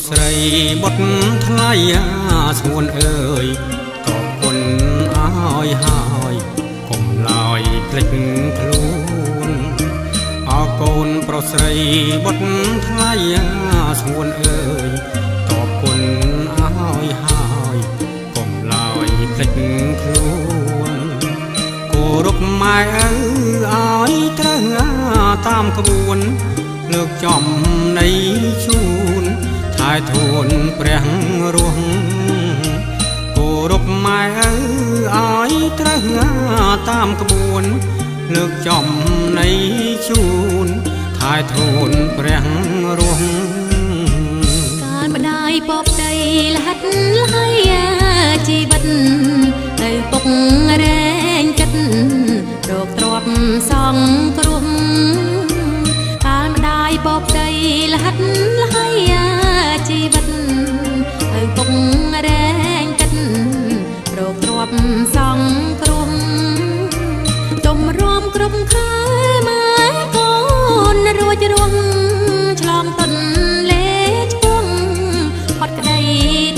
ស្រីបុតថ្លៃស្ងួនអើយតបគុណអើយហើយកុំឡើយភ្លេចខ្លួនអរកូនប្រុសស្រីបុតថ្លៃស្ងួនអើយតបគុណអើយហើយកុំឡើយភ្លេចខ្លួនគោរពម៉ែឪឲ្យត្រូវតាមក្បួនលើកចំនៃជូនថែធួនព្រះរស់គោរពម៉ែឪឲ្យត្រូវតាមក្បួនលើកចំនៃជូនថែធួនព្រះរស់កាលម្ដាយពពដីលហិតហើយជីវិតទៅពុករែងគិតរកទ្រព្យសងគ្រោះកាលម្ដាយពពដីលហិតហើយជីវិតទៅពុករែងគិតរកទ្រព្យសងគ្រោះទុំរំគ្រប់ខែម៉ែកូនរួចរងឆ្លងទុនលេឆ្ពងផុតក្តី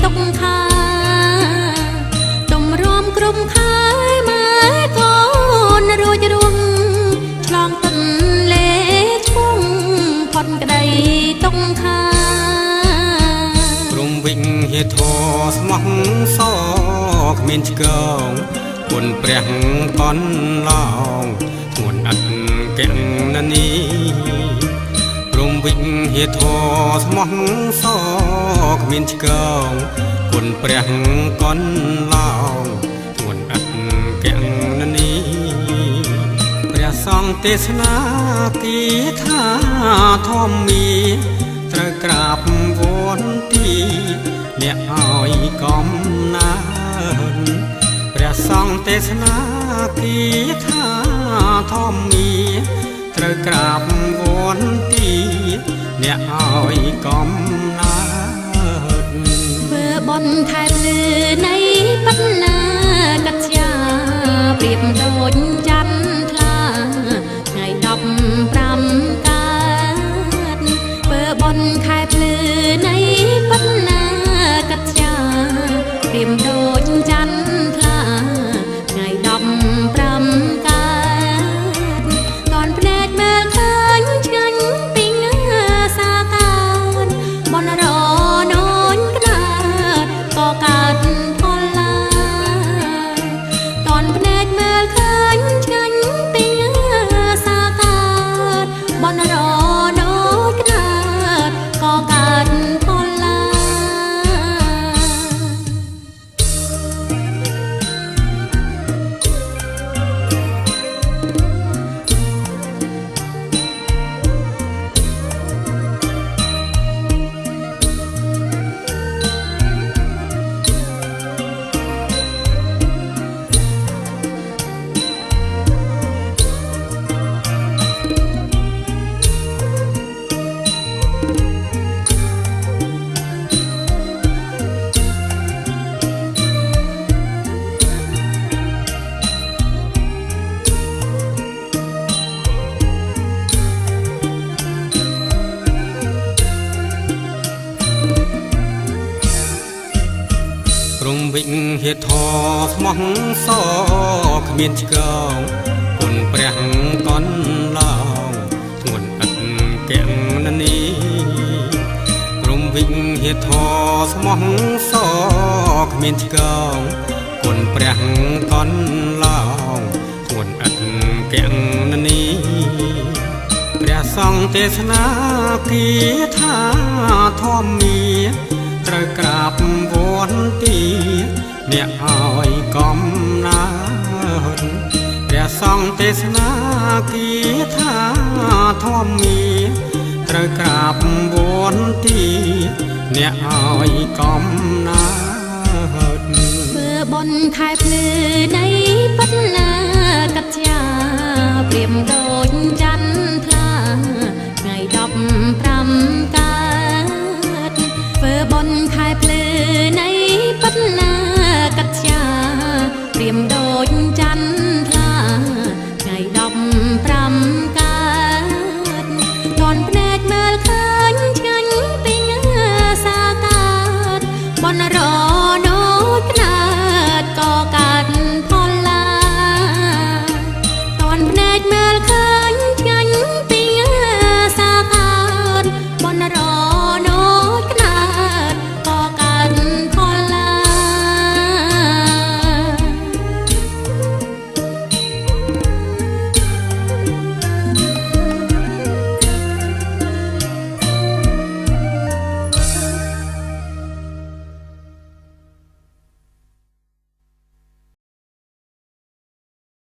ទុកខាទុំរំគ្រប់ខែម៉ែកូនរួចរងឆ្លងទុនលេឆ្ពងផុតក្តីទុកខាព្រមវិញហេធរស្មោះសគ្មានឆ្កងគុណព្រះកនឡងធ្ងន់អត់កែងននីព្រមវិញហេធរស្មោះសគ្មានឆ្កងគុណព្រះកនឡងធ្ងន់អត់កែងននីព្រះសង្ឃទេសនាគីថាធម្មីត្រូវក្រាបវន្ទីអ្នកឲ្យកំណើតព្រះសង្ឃទេសនាគីថាធម្មីត្រូវក្រាបវន្ទីអ្នកឲ្យកំណើតធ្វើបុណ្យខែភ្លឺនៃបិណ្ណាកត្យាប្រៀបដូចច័ន្ទថ្លាថ្ងៃ15កើតធ្វើបុណ្យខែភ្លឺនៃបិណ្ណាកត្យាប្រៀបដូចច័ន្ទថ្លាថ្ងៃ15កើតតនភ្នែកមើលឃើញឆ្ងាញ់ពីសាកើតបនរនោញក្តាតក៏កើតផលឡាតនភ្នែកមើលឃើញឆ្ងាញ់ពីសាកើតបនរនោញក្តាតក៏កើតផលឡាព្រមវិញហេធរស្មោះសគ្មានឆ្កងគុណព្រះកនឡងធ្ងន់អត់កែងននីព្រមវិញហេធរស្មោះសគ្មានឆ្កងគុណព្រះកនឡងធ្ងន់អត់កែងននីព្រះសង្ឃទេសនាគីថាធម្មីត្រូវក្រាបវន្ទីអ្នកឲ្យកំណើតព្រះសង្ឃទេសនាគីថាធម្មីត្រូវក្រាបវន្ទីអ្នកឲ្យកំណើតធ្វើបុណ្យខែភ្លឺនៃបិណ្ណាកត្យាប្រៀបដូចច័ន្ទថ្លាថ្ងៃ15កើតធ្វើបុណ្យខែភ្លឺនៃបិណ្ណាកត្យាប្រៀបដូចច